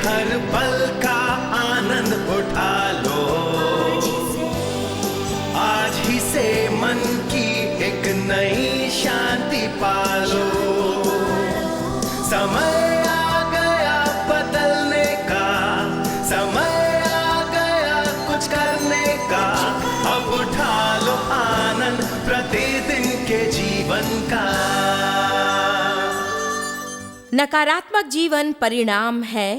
हर पल का आनंद उठा लो। आज ही से मन की एक नई शांति पालो। समय आ गया बदलने का, समय आ गया कुछ करने का। अब उठा लो आनंद प्रतिदिन के जीवन का। नकारात्मक जीवन परिणाम है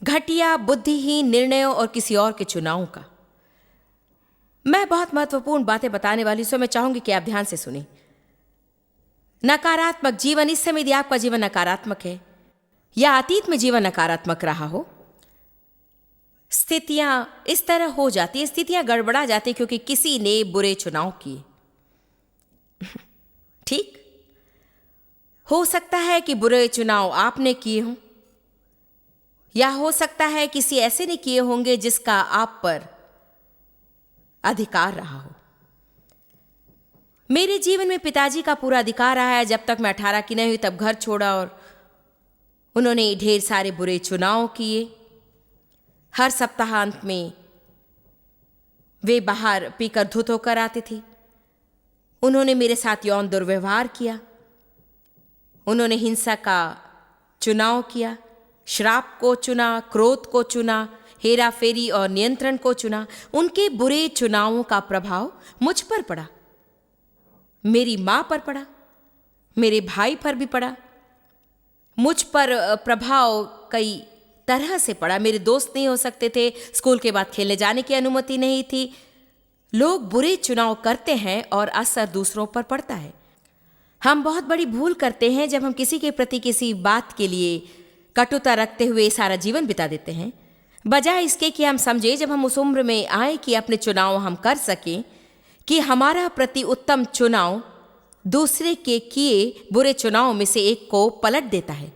घटिया बुद्धिहीन निर्णयों और किसी और के चुनावों का। मैं बहुत महत्वपूर्ण बातें बताने वाली हूं, मैं चाहूंगी कि आप ध्यान से सुनें। नकारात्मक जीवन, इस समय यदि आपका जीवन नकारात्मक है या अतीत में जीवन नकारात्मक रहा हो, स्थितियां इस तरह हो जाती है, स्थितियां गड़बड़ा जाती क्योंकि किसी ने बुरे चुनाव किए। ठीक, हो सकता है कि बुरे चुनाव आपने किए हों, या हो सकता है किसी ऐसे ने किए होंगे जिसका आप पर अधिकार रहा हो। मेरे जीवन में पिताजी का पूरा अधिकार रहा है। जब तक मैं 18 की नहीं हुई तब घर छोड़ा और उन्होंने ढेर सारे बुरे चुनाव किए। हर सप्ताहांत में वे बाहर पीकर धुत होकर आते थे। उन्होंने मेरे साथ यौन दुर्व्यवहार किया। उन्होंने हिंसा का चुनाव किया, श्राप को चुना, क्रोध को चुना, हेरा फेरी और नियंत्रण को चुना। उनके बुरे चुनावों का प्रभाव मुझ पर पड़ा, मेरी मां पर पड़ा, मेरे भाई पर भी पड़ा। मुझ पर प्रभाव कई तरह से पड़ा। मेरे दोस्त नहीं हो सकते थे, स्कूल के बाद खेलने जाने की अनुमति नहीं थी। लोग बुरे चुनाव करते हैं और असर दूसरों पर पड़ता है। हम बहुत बड़ी भूल करते हैं जब हम किसी के प्रति किसी बात के लिए कटुता रखते हुए सारा जीवन बिता देते हैं, बजाय इसके कि हम समझे जब हम उस उम्र में आए कि अपने चुनाव हम कर सकें, कि हमारा प्रति उत्तम चुनाव दूसरे के किए बुरे चुनाव में से एक को पलट देता है।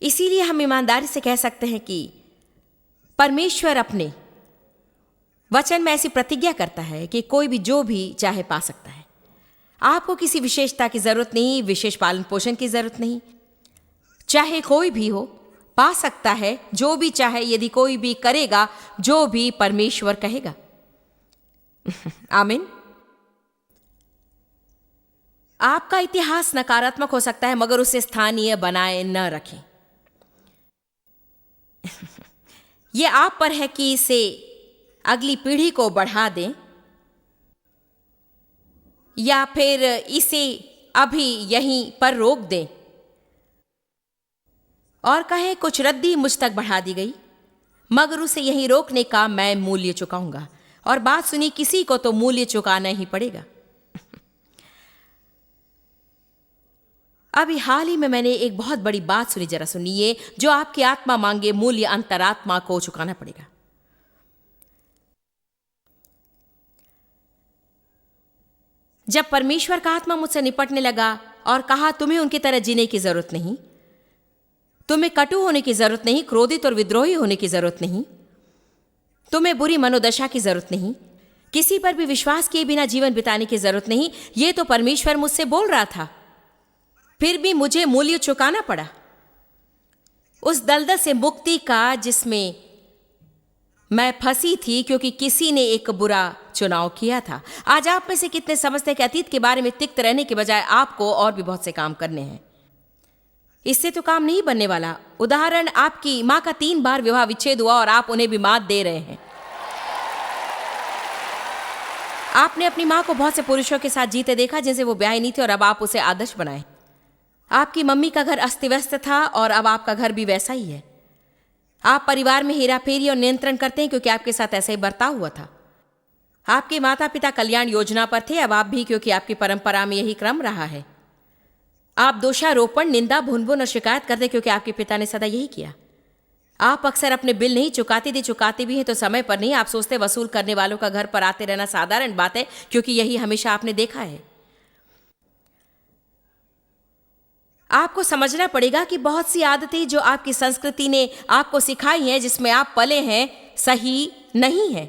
इसीलिए हम ईमानदारी से कह सकते हैं कि परमेश्वर अपने वचन में ऐसी प्रतिज्ञा करता है कि कोई भी जो भी चाहे पा सकता है। आपको किसी विशेषता की जरूरत नहीं, विशेष पालन पोषण की जरूरत नहीं। चाहे कोई भी हो, पा सकता है जो भी चाहे, यदि कोई भी करेगा जो भी परमेश्वर कहेगा। आमीन। आपका इतिहास नकारात्मक हो सकता है, मगर उसे स्थानीय बनाए न रखें। यह आप पर है कि इसे अगली पीढ़ी को बढ़ा दें या फिर इसे अभी यहीं पर रोक दें और कहें कुछ रद्दी मुझ तक बढ़ा दी गई, मगर उसे यहीं रोकने का मैं मूल्य चुकाऊंगा। और बात सुनी, किसी को तो मूल्य चुकाना ही पड़ेगा। अभी हाल ही में मैंने एक बहुत बड़ी बात सुनी, जरा सुनिए। जो आपकी आत्मा मांगे मूल्य अंतरात्मा को चुकाना पड़ेगा। जब परमेश्वर का आत्मा मुझसे निपटने लगा और कहा तुम्हें उनकी तरह जीने की जरूरत नहीं, तुम्हें कटु होने की जरूरत नहीं, क्रोधित और विद्रोही होने की जरूरत नहीं, तुम्हें बुरी मनोदशा की जरूरत नहीं, किसी पर भी विश्वास किए बिना जीवन बिताने की जरूरत नहीं। यह तो परमेश्वर मुझसे बोल रहा था, फिर भी मुझे मूल्य चुकाना पड़ा उस दलदल से मुक्ति का जिसमें मैं फंसी थी, क्योंकि किसी ने एक बुरा चुनाव किया था। आज आप में से कितने समझते हैं कि अतीत के बारे में तिक्त रहने के बजाय आपको और भी बहुत से काम करने हैं। इससे तो काम नहीं बनने वाला। उदाहरण, आपकी मां का 3 बार विवाह विच्छेद हुआ और आप उन्हें भी मात दे रहे हैं। आपने अपनी मां को बहुत से पुरुषों के साथ जीते देखा जिनसे वो ब्याही नहीं थे, और अब आप उसे आदर्श बनाए। आपकी मम्मी का घर अस्त व्यस्त था और अब आपका घर भी वैसा ही है। आप परिवार में हेराफेरी और नियंत्रण करते हैं क्योंकि आपके साथ ऐसा ही बर्ताव हुआ था। आपके माता पिता कल्याण योजना पर थे, अब आप भी, क्योंकि आपकी परंपरा में यही क्रम रहा है। आप दोषारोपण, निंदा, भुनभुन और शिकायत करते क्योंकि आपके पिता ने सदा यही किया। आप अक्सर अपने बिल नहीं चुकाते थे, चुकाते भी हैं तो समय पर नहीं। आप सोचते वसूल करने वालों का घर पर आते रहना साधारण बात है, क्योंकि यही हमेशा आपने देखा है। आपको समझना पड़ेगा कि बहुत सी आदतें जो आपकी संस्कृति ने आपको सिखाई हैं, जिसमें आप पले हैं, सही नहीं है।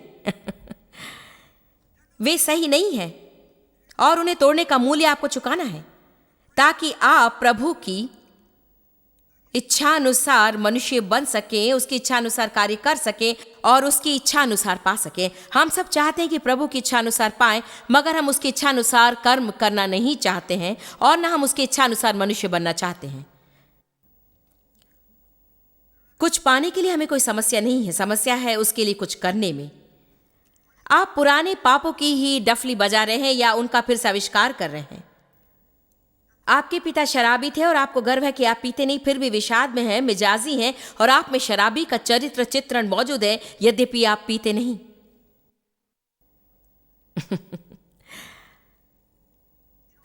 वे सही नहीं है और उन्हें तोड़ने का मूल्य आपको चुकाना है, ताकि आप प्रभु की इच्छानुसार मनुष्य बन सके, उसकी इच्छानुसार कार्य कर सके और उसकी इच्छानुसार पा सके। हम सब चाहते हैं कि प्रभु की इच्छानुसार पाएं, मगर हम उसकी इच्छानुसार कर्म करना नहीं चाहते हैं और ना हम उसकी इच्छानुसार मनुष्य बनना चाहते हैं। कुछ पाने के लिए हमें कोई समस्या नहीं है, समस्या है उसके लिए कुछ करने में। आप पुराने पापों की ही डफली बजा रहे हैं या उनका फिर से आविष्कार कर रहे हैं। आपके पिता शराबी थे और आपको गर्व है कि आप पीते नहीं, फिर भी विषाद में हैं, मिजाजी हैं और आप में शराबी का चरित्र चित्रण मौजूद है, यद्यपि आप पीते नहीं।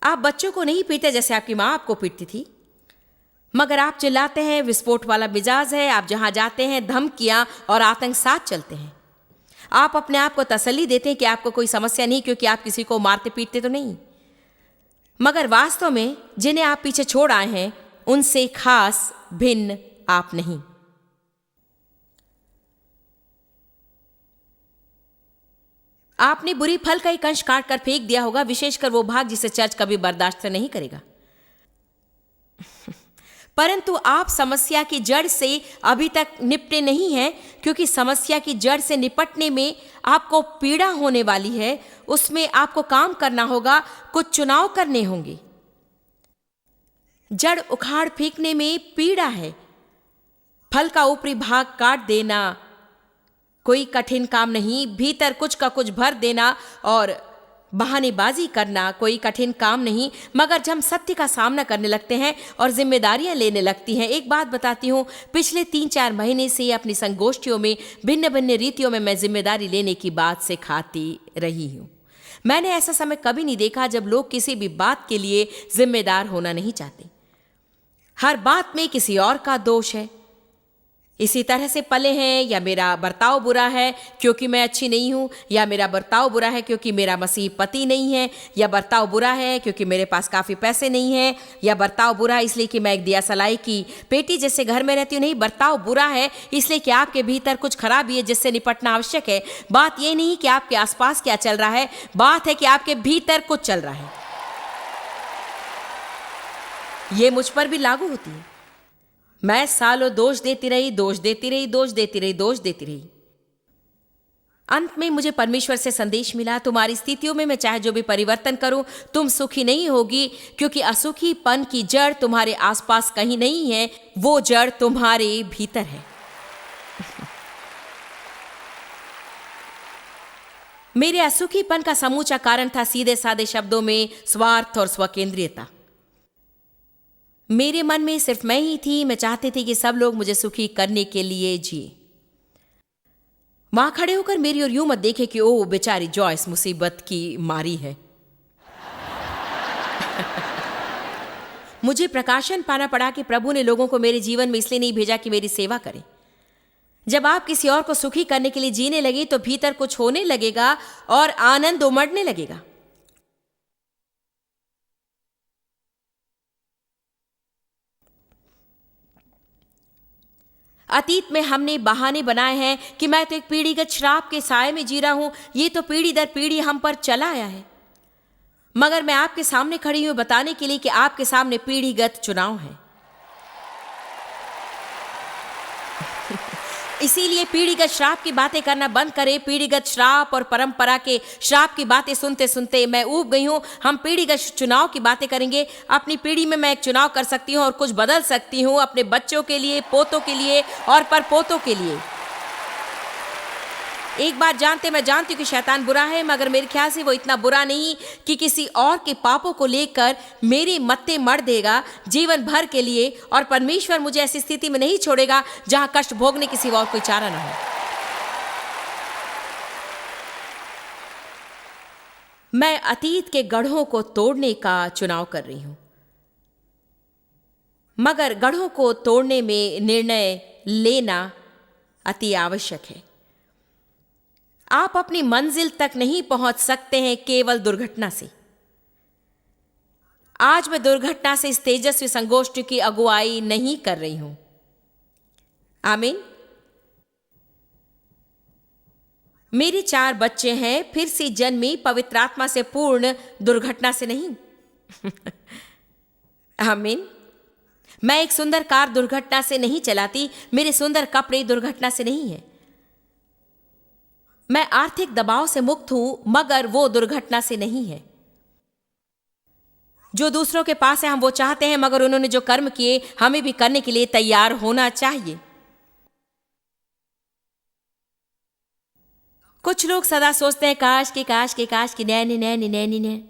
आप बच्चों को नहीं पीते जैसे आपकी मां आपको पीटती थी, मगर आप चिल्लाते हैं, विस्फोट वाला मिजाज है, आप जहां जाते हैं धमकियां और आतंक साथ चलते हैं। आप अपने आप को तसल्ली देते हैं कि आपको कोई समस्या नहीं, क्योंकि आप किसी को मारते पीटते तो नहीं, मगर वास्तव में जिन्हें आप पीछे छोड़ आए हैं उनसे खास भिन्न आप नहीं। आपने बुरी फल का एक अंश काट कर फेंक दिया होगा, विशेषकर वो भाग जिसे चर्च कभी बर्दाश्त नहीं करेगा। परंतु आप समस्या की जड़ से अभी तक निपटे नहीं हैं, क्योंकि समस्या की जड़ से निपटने में आपको पीड़ा होने वाली है। उसमें आपको काम करना होगा, कुछ चुनाव करने होंगे। जड़ उखाड़ फेंकने में पीड़ा है, फल का ऊपरी भाग काट देना कोई कठिन काम नहीं, भीतर कुछ का कुछ भर देना और बहानेबाजी करना कोई कठिन काम नहीं। मगर जब हम सत्य का सामना करने लगते हैं और जिम्मेदारियां लेने लगती हैं, एक बात बताती हूं, पिछले 3-4 महीने से अपनी संगोष्ठियों में भिन्न भिन्न रीतियों में मैं जिम्मेदारी लेने की बात से खाती रही हूं। मैंने ऐसा समय कभी नहीं देखा जब लोग किसी भी बात के लिए जिम्मेदार होना नहीं चाहते। हर बात में किसी और का दोष है। इसी तरह से पले हैं, या मेरा बर्ताव बुरा है क्योंकि मैं अच्छी नहीं हूं, या मेरा बर्ताव बुरा है क्योंकि मेरा मसीह पति नहीं है, या बर्ताव बुरा है क्योंकि मेरे पास काफ़ी पैसे नहीं हैं, या बर्ताव बुरा है इसलिए कि मैं एक दिया सलाई की पेटी जैसे घर में रहती हूँ। नहीं, बर्ताव बुरा है इसलिए कि आपके भीतर कुछ खराबी है जिससे निपटना आवश्यक है। बात ये नहीं कि आपके आसपास क्या चल रहा है, बात है कि आपके भीतर कुछ चल रहा है। ये मुझ पर भी लागू होती है। मैं सालों दोष देती रही, दोष देती रही, दोष देती रही, दोष देती रही। अंत में मुझे परमेश्वर से संदेश मिला, तुम्हारी स्थितियों में मैं चाहे जो भी परिवर्तन करूं, तुम सुखी नहीं होगी, क्योंकि असुखीपन की जड़ तुम्हारे आसपास कहीं नहीं है, वो जड़ तुम्हारे भीतर है। मेरे असुखीपन का समूचा कारण था सीधे साधे शब्दों में स्वार्थ और स्वकेंद्रीयता। मेरे मन में सिर्फ मैं ही थी। मैं चाहती थी कि सब लोग मुझे सुखी करने के लिए जिए। वहां खड़े होकर मेरी ओर यूं मत देखे कि ओह बेचारी जॉयस मुसीबत की मारी है। मुझे प्रकाशन पाना पड़ा कि प्रभु ने लोगों को मेरे जीवन में इसलिए नहीं भेजा कि मेरी सेवा करें। जब आप किसी और को सुखी करने के लिए जीने लगे तो भीतर कुछ होने लगेगा और आनंद उमड़ने लगेगा। अतीत में हमने बहाने बनाए हैं कि मैं तो एक पीढ़ीगत श्राप के साए में जी रहा हूं, ये तो पीढ़ी दर पीढ़ी हम पर चला आया है। मगर मैं आपके सामने खड़ी हूं बताने के लिए कि आपके सामने पीढ़ीगत चुनाव है। इसीलिए पीढ़ीगत श्राप की बातें करना बंद करें। पीढ़ीगत श्राप और परंपरा के श्राप की बातें सुनते सुनते मैं ऊब गई हूं। हम पीढ़ीगत चुनाव की बातें करेंगे। अपनी पीढ़ी में मैं एक चुनाव कर सकती हूं और कुछ बदल सकती हूं, अपने बच्चों के लिए, पोतों के लिए और परपोतों के लिए। एक बात मैं जानती हूं कि शैतान बुरा है, मगर मेरे ख्याल से वो इतना बुरा नहीं कि किसी और के पापों को लेकर मेरे मत्थे मर देगा जीवन भर के लिए, और परमेश्वर मुझे ऐसी स्थिति में नहीं छोड़ेगा जहां कष्ट भोगने के सिवा और कोई चारा ना हो। मैं अतीत के गढ़ों को तोड़ने का चुनाव कर रही हूं, मगर गढ़ों को तोड़ने में निर्णय लेना अति आवश्यक है। आप अपनी मंजिल तक नहीं पहुंच सकते हैं केवल दुर्घटना से। आज मैं दुर्घटना से इस तेजस्वी संगोष्ठी की अगुवाई नहीं कर रही हूं। आमीन। मेरे 4 बच्चे हैं, फिर से जन्मी पवित्र आत्मा से पूर्ण, दुर्घटना से नहीं। आमीन। मैं एक सुंदर कार दुर्घटना से नहीं चलाती, मेरे सुंदर कपड़े दुर्घटना से नहीं है। मैं आर्थिक दबाव से मुक्त हूं, मगर वो दुर्घटना से नहीं है। जो दूसरों के पास है हम वो चाहते हैं, मगर उन्होंने जो कर्म किए हमें भी करने के लिए तैयार होना चाहिए। कुछ लोग सदा सोचते हैं काश कि नैनी नैनी नैनी नैनी।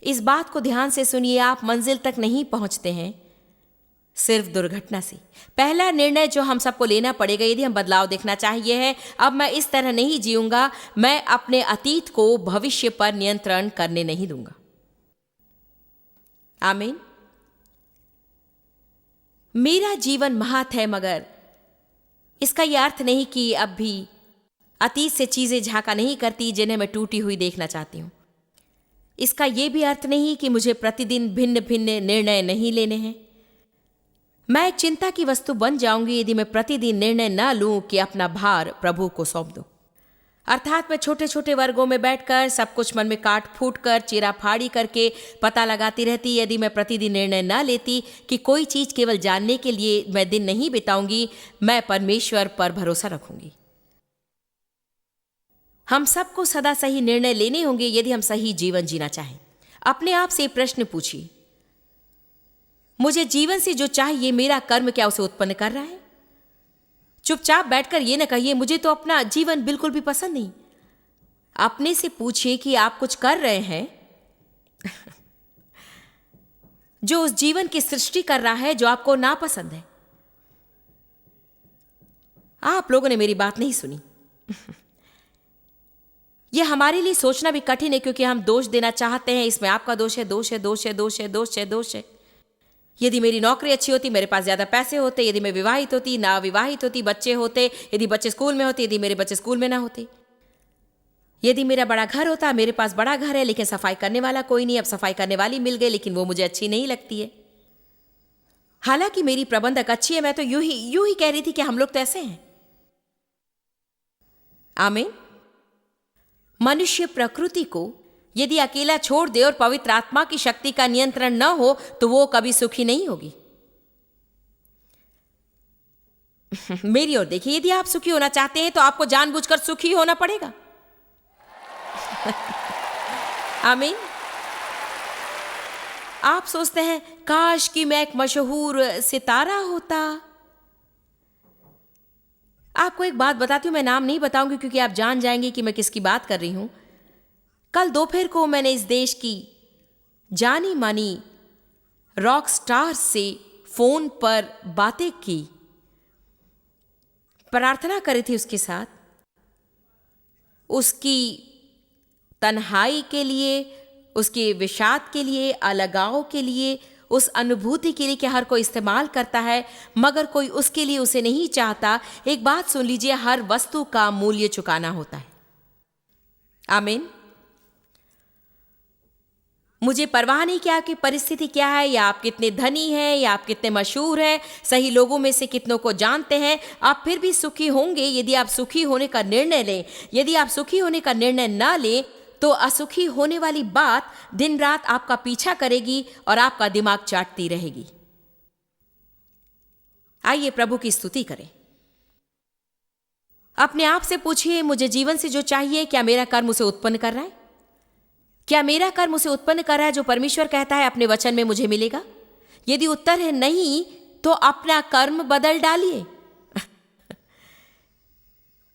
इस बात को ध्यान से सुनिए, आप मंजिल तक नहीं पहुंचते हैं सिर्फ दुर्घटना से। पहला निर्णय जो हम सबको लेना पड़ेगा यदि हम बदलाव देखना चाहिए है, अब मैं इस तरह नहीं जीऊंगा, मैं अपने अतीत को भविष्य पर नियंत्रण करने नहीं दूंगा। आमीन। मेरा जीवन महत् है, मगर इसका यह अर्थ नहीं कि अब भी अतीत से चीजें झांका नहीं करती जिन्हें मैं टूटी हुई देखना चाहती हूं। इसका यह भी अर्थ नहीं कि मुझे प्रतिदिन भिन्न भिन्न निर्णय नहीं लेने हैं। मैं एक चिंता की वस्तु बन जाऊंगी यदि मैं प्रतिदिन निर्णय न लूं कि अपना भार प्रभु को सौंप दूं। अर्थात मैं छोटे छोटे वर्गों में बैठकर सब कुछ मन में काट फूट कर चीरा फाड़ी करके पता लगाती रहती। यदि मैं प्रतिदिन निर्णय न लेती कि कोई चीज केवल जानने के लिए मैं दिन नहीं बिताऊंगी, मैं परमेश्वर पर भरोसा रखूंगी। हम सबको सदा सही निर्णय लेने होंगे यदि हम सही जीवन जीना चाहें। अपने आप से प्रश्न पूछिए, मुझे जीवन से जो चाहिए मेरा कर्म क्या उसे उत्पन्न कर रहा है? चुपचाप बैठकर ये न कहिए मुझे तो अपना जीवन बिल्कुल भी पसंद नहीं। अपने से पूछिए कि आप कुछ कर रहे हैं जो उस जीवन की सृष्टि कर रहा है जो आपको नापसंद है। आप लोगों ने मेरी बात नहीं सुनी। यह हमारे लिए सोचना भी कठिन है क्योंकि हम दोष देना चाहते हैं, इसमें आपका दोष है, दोष है, दोष है, दोष है, दोष है, दोष है। यदि मेरी नौकरी अच्छी होती, मेरे पास ज्यादा पैसे होते, यदि मैं विवाहित होती, ना विवाहित होती, बच्चे होते, यदि बच्चे स्कूल में होते, यदि मेरे बच्चे स्कूल में ना होते, यदि मेरा बड़ा घर होता, मेरे पास बड़ा घर है लेकिन सफाई करने वाला कोई नहीं, अब सफाई करने वाली मिल गई लेकिन वो मुझे अच्छी नहीं लगती है। हालांकि मेरी प्रबंधक अच्छी है, मैं तो यूं ही कह रही थी कि हम लोग तो ऐसे हैं। आमीन। मनुष्य प्रकृति को यदि अकेला छोड़ दे और पवित्र आत्मा की शक्ति का नियंत्रण न हो तो वो कभी सुखी नहीं होगी। मेरी ओर देखिए, यदि आप सुखी होना चाहते हैं तो आपको जानबूझकर सुखी होना पड़ेगा। आमीन। आप सोचते हैं काश कि मैं एक मशहूर सितारा होता। आपको एक बात बताती हूं, मैं नाम नहीं बताऊंगी क्योंकि आप जान जाएंगे कि मैं किसकी बात कर रही हूं। कल दोपहर को मैंने इस देश की जानी मानी रॉक स्टार से फोन पर बातें की, प्रार्थना करी थी उसके साथ, उसकी तन्हाई के लिए, उसके विषाद के लिए, अलगाव के लिए, उस अनुभूति के लिए कि हर कोई इस्तेमाल करता है मगर कोई उसके लिए उसे नहीं चाहता। एक बात सुन लीजिए, हर वस्तु का मूल्य चुकाना होता है। आमीन। मुझे परवाह नहीं कि आपकी परिस्थिति क्या है, या आप कितने धनी हैं, या आप कितने मशहूर हैं, सही लोगों में से कितनों को जानते हैं, आप फिर भी सुखी होंगे यदि आप सुखी होने का निर्णय लें। यदि आप सुखी होने का निर्णय ना लें तो असुखी होने वाली बात दिन रात आपका पीछा करेगी और आपका दिमाग चाटती रहेगी। आइए प्रभु की स्तुति करें। अपने आप से पूछिए, मुझे जीवन से जो चाहिए क्या मेरा कर्म उसे उत्पन्न कर रहा है? क्या मेरा कर्म उसे उत्पन्न कर रहा है जो परमेश्वर कहता है अपने वचन में मुझे मिलेगा? यदि उत्तर है नहीं तो अपना कर्म बदल डालिए।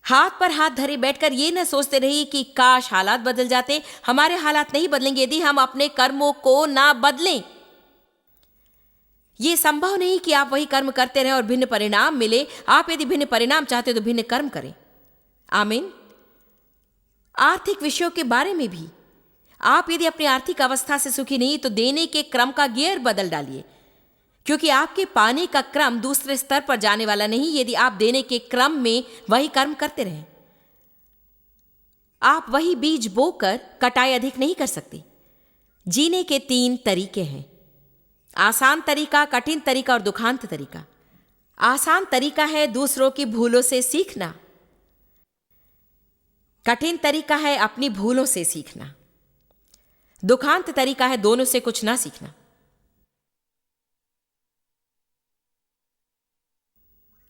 हाथ पर हाथ धरे बैठकर ये न सोचते रहिए कि काश हालात बदल जाते। हमारे हालात नहीं बदलेंगे यदि हम अपने कर्मों को ना बदलें। यह संभव नहीं कि आप वही कर्म करते रहें और भिन्न परिणाम मिले। आप यदि भिन्न परिणाम चाहते हो तो भिन्न कर्म करें। आमीन। आर्थिक विषयों के बारे में भी आप यदि अपनी आर्थिक अवस्था से सुखी नहीं तो देने के क्रम का गियर बदल डालिए, क्योंकि आपके पाने का क्रम दूसरे स्तर पर जाने वाला नहीं यदि आप देने के क्रम में वही कर्म करते रहें। आप वही बीज बोकर कटाई अधिक नहीं कर सकते। जीने के 3 तरीके हैं, आसान तरीका, कठिन तरीका और दुखांत तरीका। आसान तरीका है दूसरों की भूलों से सीखना, कठिन तरीका है अपनी भूलों से सीखना, दुखांत तरीका है दोनों से कुछ ना सीखना।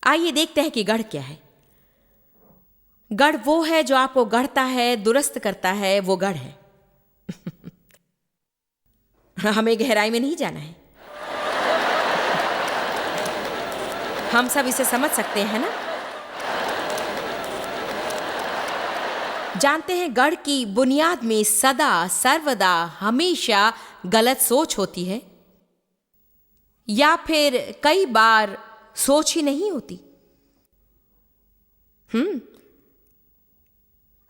आइए देखते हैं कि गढ़ क्या है। गढ़ वो है जो आपको गढ़ता है, दुरुस्त करता है, वो गढ़ है। हमें गहराई में नहीं जाना है, हम सब इसे समझ सकते हैं ना। जानते हैं गढ़ की बुनियाद में सदा सर्वदा हमेशा गलत सोच होती है, या फिर कई बार सोच ही नहीं होती।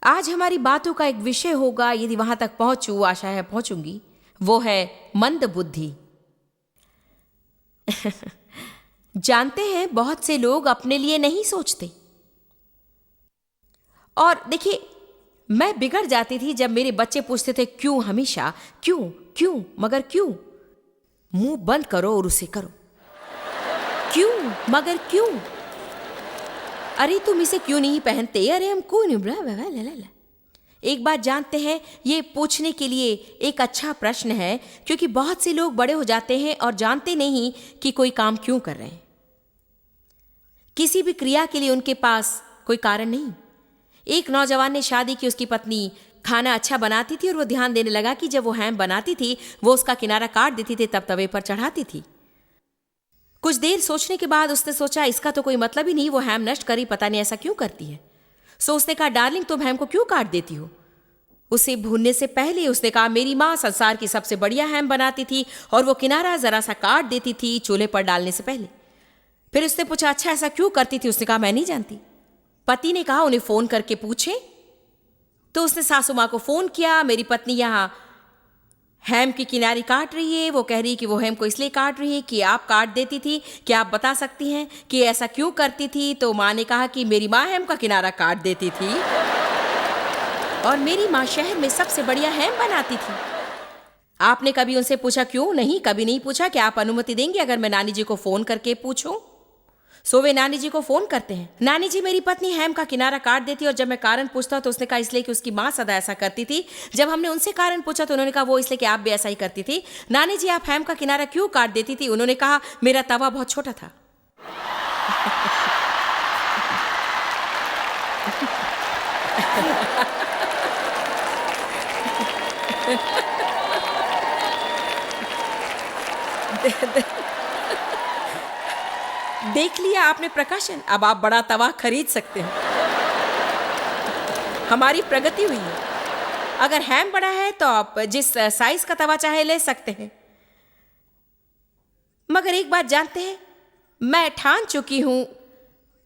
आज हमारी बातों का एक विषय होगा, यदि वहां तक पहुंचूं, आशा है पहुंचूंगी, वो है मंद बुद्धि। जानते हैं बहुत से लोग अपने लिए नहीं सोचते। और देखिए, मैं बिगड़ जाती थी जब मेरे बच्चे पूछते थे क्यों, हमेशा क्यों क्यों मगर क्यों। मुंह बंद करो और उसे करो। क्यों मगर क्यों। अरे तुम इसे क्यों नहीं पहनते, अरे हम क्यों नहीं। एक बात जानते हैं, ये पूछने के लिए एक अच्छा प्रश्न है, क्योंकि बहुत से लोग बड़े हो जाते हैं और जानते नहीं कि कोई काम क्यों कर रहे हैं। किसी भी क्रिया के लिए उनके पास कोई कारण नहीं। एक नौजवान ने शादी की, उसकी पत्नी खाना अच्छा बनाती थी और वो ध्यान देने लगा कि जब वो हैम बनाती थी वो उसका किनारा काट देती थी, तब तवे पर चढ़ाती थी। कुछ देर सोचने के बाद उसने सोचा इसका तो कोई मतलब ही नहीं, वो हैम नष्ट करी, पता नहीं ऐसा क्यों करती है। सो उसने कहा डार्लिंग तुम हैम को क्यों काट देती हो। उसे भूनने से पहले उसने कहा मेरी माँ संसार की सबसे बढ़िया हैम बनाती थी और वो किनारा जरा सा काट देती थी चूल्हे पर डालने से पहले। फिर उसने पूछा अच्छा ऐसा क्यों करती थी। उसने कहा मैं नहीं जानती। पति ने कहा उन्हें फोन करके पूछे। तो उसने सासू माँ को फोन किया, मेरी पत्नी यहाँ हैम की किनारी काट रही है, वो कह रही कि वो हैम को इसलिए काट रही है कि आप काट देती थी, क्या आप बता सकती हैं कि ऐसा क्यों करती थी। तो माँ ने कहा कि मेरी माँ हैम का किनारा काट देती थी और मेरी माँ शहर में सबसे बढ़िया हैम बनाती थी। आपने कभी उनसे पूछा क्यों? नहीं, कभी नहीं पूछा। क्या आप अनुमति देंगे अगर मैं नानी जी को फोन करके पूछूं? सो वे नानी जी को फोन करते हैं। नानी जी मेरी पत्नी हैम का किनारा काट देती, और जब मैं कारण पूछता तो उसने कहा इसलिए कि उसकी माँ सदा ऐसा करती थी। जब हमने उनसे कारण पूछा तो उन्होंने कहा वो इसलिए कि आप भी ऐसा ही करती थी। नानी जी आप हैम का किनारा क्यों काट देती थी? उन्होंने कहा मेरा तवा बहुत छोटा था। देख लिया आपने प्रकाशन, अब आप बड़ा तवा खरीद सकते हैं। हमारी प्रगति हुई है। अगर हैम बड़ा है तो आप जिस साइज का तवा चाहे ले सकते हैं। मगर एक बात जानते हैं, मैं ठान चुकी हूं,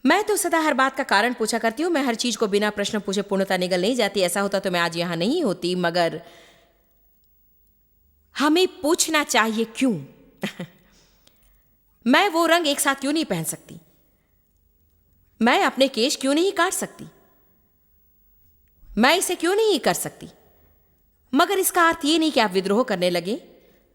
मैं तो सदा हर बात का कारण पूछा करती हूं। मैं हर चीज को बिना प्रश्न पूछे पूर्णता निगल नहीं जाती। ऐसा होता तो मैं आज यहां नहीं होती। मगर हमें पूछना चाहिए क्यों। मैं वो रंग एक साथ क्यों नहीं पहन सकती? मैं अपने केश क्यों नहीं काट सकती? मैं इसे क्यों नहीं कर सकती? मगर इसका अर्थ ये नहीं कि आप विद्रोह करने लगे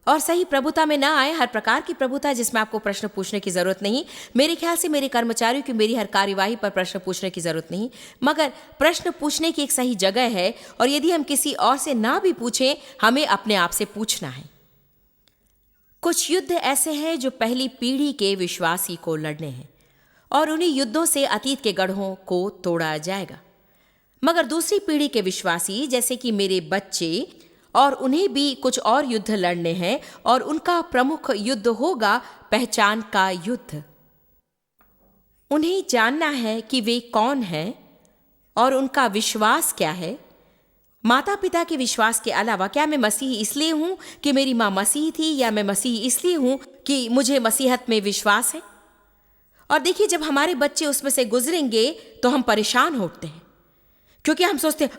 और सही प्रभुता में ना आए। हर प्रकार की प्रभुता जिसमें आपको प्रश्न पूछने की जरूरत नहीं। मेरे ख्याल से मेरे कर्मचारियों की मेरी हर कार्यवाही पर प्रश्न पूछने की जरूरत नहीं, मगर प्रश्न पूछने की एक सही जगह है। और यदि हम किसी और से ना भी पूछें, हमें अपने आप से पूछना है। कुछ युद्ध ऐसे हैं जो पहली पीढ़ी के विश्वासी को लड़ने हैं और उन्हीं युद्धों से अतीत के गढ़ों को तोड़ा जाएगा। मगर दूसरी पीढ़ी के विश्वासी जैसे कि मेरे बच्चे, और उन्हें भी कुछ और युद्ध लड़ने हैं और उनका प्रमुख युद्ध होगा पहचान का युद्ध। उन्हें जानना है कि वे कौन हैं और उनका विश्वास क्या है। माता पिता के विश्वास के अलावा क्या मैं मसीही इसलिए हूं कि मेरी मां मसीही थी, या मैं मसीही इसलिए हूं कि मुझे मसीहत में विश्वास है। और देखिए, जब हमारे बच्चे उसमें से गुजरेंगे तो हम परेशान होते हैं, क्योंकि हम सोचते हैं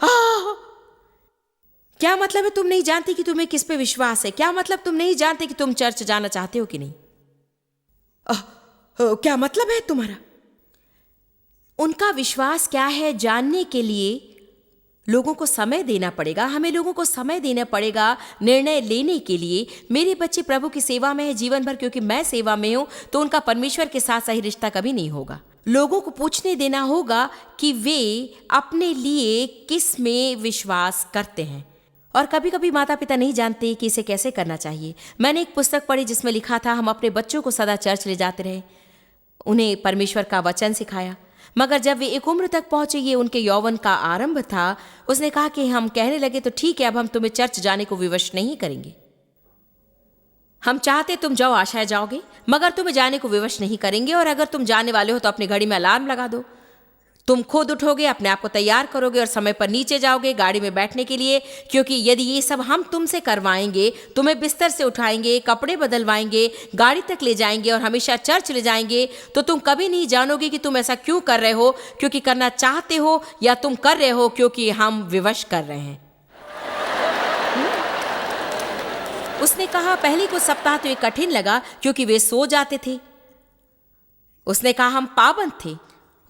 क्या मतलब है तुम नहीं जानती कि तुम्हें किस पे विश्वास है? क्या मतलब तुम नहीं जानते कि तुम चर्च जाना चाहते हो कि नहीं? क्या मतलब है तुम्हारा? उनका विश्वास क्या है जानने के लिए लोगों को समय देना पड़ेगा। हमें लोगों को समय देना पड़ेगा निर्णय लेने के लिए। मेरे बच्चे प्रभु की सेवा में है जीवन भर, क्योंकि मैं सेवा में हूं, तो उनका परमेश्वर के साथ सही रिश्ता कभी नहीं होगा। लोगों को पूछने देना होगा कि वे अपने लिए किस में विश्वास करते हैं। और कभी कभी माता पिता नहीं जानते कि इसे कैसे करना चाहिए। मैंने एक पुस्तक पढ़ी जिसमें लिखा था हम अपने बच्चों को सदा चर्च ले जाते रहे। उन्हें परमेश्वर का वचन सिखाया। मगर जब वे एक उम्र तक पहुंचे, ये उनके यौवन का आरंभ था, उसने कहा कि हम कहने लगे तो ठीक है, अब हम तुम्हें चर्च जाने को विवश नहीं करेंगे। हम चाहते तुम जाओ, आशाएं जाओगे, मगर तुम्हें जाने को विवश नहीं करेंगे। और अगर तुम जाने वाले हो तो अपनी घड़ी में अलार्म लगा दो। तुम खुद उठोगे, अपने आप को तैयार करोगे और समय पर नीचे जाओगे गाड़ी में बैठने के लिए, क्योंकि यदि ये सब हम तुमसे करवाएंगे, तुम्हें बिस्तर से उठाएंगे, कपड़े बदलवाएंगे, गाड़ी तक ले जाएंगे और हमेशा चर्च ले जाएंगे, तो तुम कभी नहीं जानोगे कि तुम ऐसा क्यों कर रहे हो, क्योंकि करना चाहते हो, या तुम कर रहे हो क्योंकि हम विवश कर रहे हैं। उसने कहा पहले कुछ सप्ताह तो ये कठिन लगा क्योंकि वे सो जाते थे। उसने कहा हम पाबंद थे,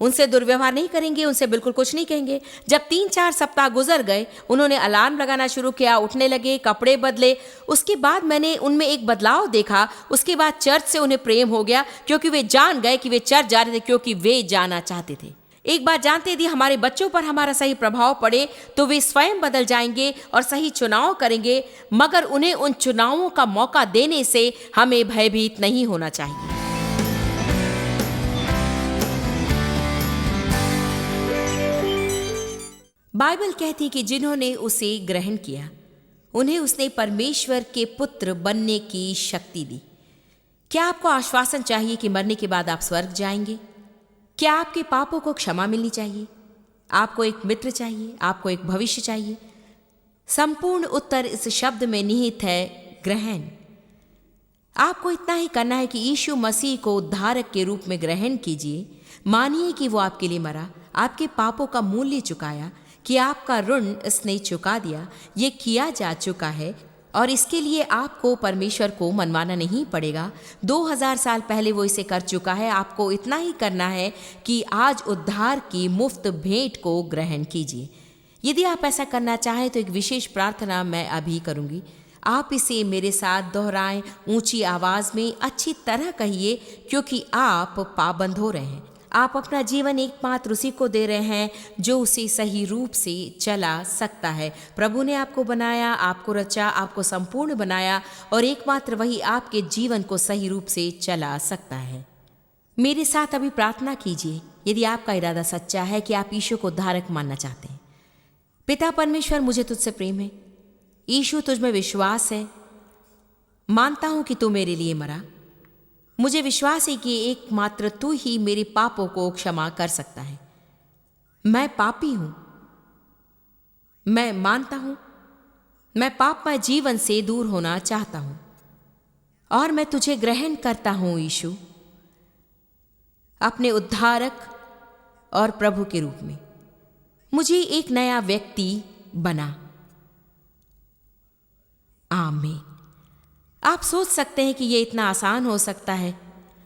उनसे दुर्व्यवहार नहीं करेंगे, उनसे बिल्कुल कुछ नहीं कहेंगे। जब 3-4 सप्ताह गुजर गए, उन्होंने अलार्म लगाना शुरू किया, उठने लगे, कपड़े बदले। उसके बाद मैंने उनमें एक बदलाव देखा। उसके बाद चर्च से उन्हें प्रेम हो गया, क्योंकि वे जान गए कि वे चर्च जा रहे थे क्योंकि वे जाना चाहते थे। एक बात जानते, यदि हमारे बच्चों पर हमारा सही प्रभाव पड़े तो वे स्वयं बदल जाएंगे और सही चुनाव करेंगे, मगर उन्हें उन चुनावों का मौका देने से हमें भयभीत नहीं होना चाहिए। बाइबल कहती कि जिन्होंने उसे ग्रहण किया, उन्हें उसने परमेश्वर के पुत्र बनने की शक्ति दी। क्या आपको आश्वासन चाहिए कि मरने के बाद आप स्वर्ग जाएंगे? क्या आपके पापों को क्षमा मिलनी चाहिए? आपको एक मित्र चाहिए? आपको एक भविष्य चाहिए? संपूर्ण उत्तर इस शब्द में निहित है, ग्रहण। आपको इतना ही करना है कि यीशु मसीह को उद्धारक के रूप में ग्रहण कीजिए। मानिए कि वो आपके लिए मरा, आपके पापों का मूल्य चुकाया, कि आपका ऋण इसने चुका दिया। ये किया जा चुका है और इसके लिए आपको परमेश्वर को मनवाना नहीं पड़ेगा। 2000 साल पहले वो इसे कर चुका है। आपको इतना ही करना है कि आज उद्धार की मुफ्त भेंट को ग्रहण कीजिए। यदि आप ऐसा करना चाहें तो एक विशेष प्रार्थना मैं अभी करूंगी। आप इसे मेरे साथ दोहराएं, ऊंची आवाज में अच्छी तरह कहिए, क्योंकि आप पाबंद हो रहे हैं। आप अपना जीवन एकमात्र उसी को दे रहे हैं जो उसे सही रूप से चला सकता है। प्रभु ने आपको बनाया, आपको रचा, आपको संपूर्ण बनाया और एकमात्र वही आपके जीवन को सही रूप से चला सकता है। मेरे साथ अभी प्रार्थना कीजिए यदि आपका इरादा सच्चा है कि आप यीशु को उद्धारक मानना चाहते हैं। पिता परमेश्वर, मुझे तुझसे प्रेम है। यीशु, तुझ में विश्वास है। मानता हूं कि तू मेरे लिए मरा। मुझे विश्वास है कि एकमात्र तू ही मेरे पापों को क्षमा कर सकता है। मैं पापी हूं। मैं मानता हूं मैं पापमय जीवन से दूर होना चाहता हूं और मैं तुझे ग्रहण करता हूं यीशु, अपने उद्धारक और प्रभु के रूप में। मुझे एक नया व्यक्ति बना। आमीन। आप सोच सकते हैं कि यह इतना आसान हो सकता है।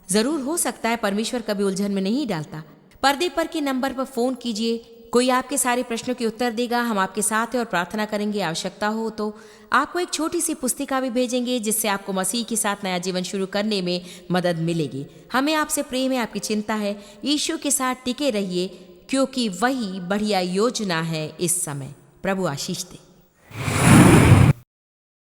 जरूर हो सकता है। परमेश्वर कभी उलझन में नहीं डालता। पर्दे पर के नंबर पर फोन कीजिए, कोई आपके सारे प्रश्नों के उत्तर देगा। हम आपके साथ हैं और प्रार्थना करेंगे। आवश्यकता हो तो आपको एक छोटी सी पुस्तिका भी भेजेंगे, जिससे आपको मसीह के साथ नया जीवन शुरू करने में मदद मिलेगी। हमें आपसे प्रेम है, आपकी चिंता है। यीशु के साथ टिके रहिए, क्योंकि वही बढ़िया योजना है इस समय। प्रभु आशीष दे।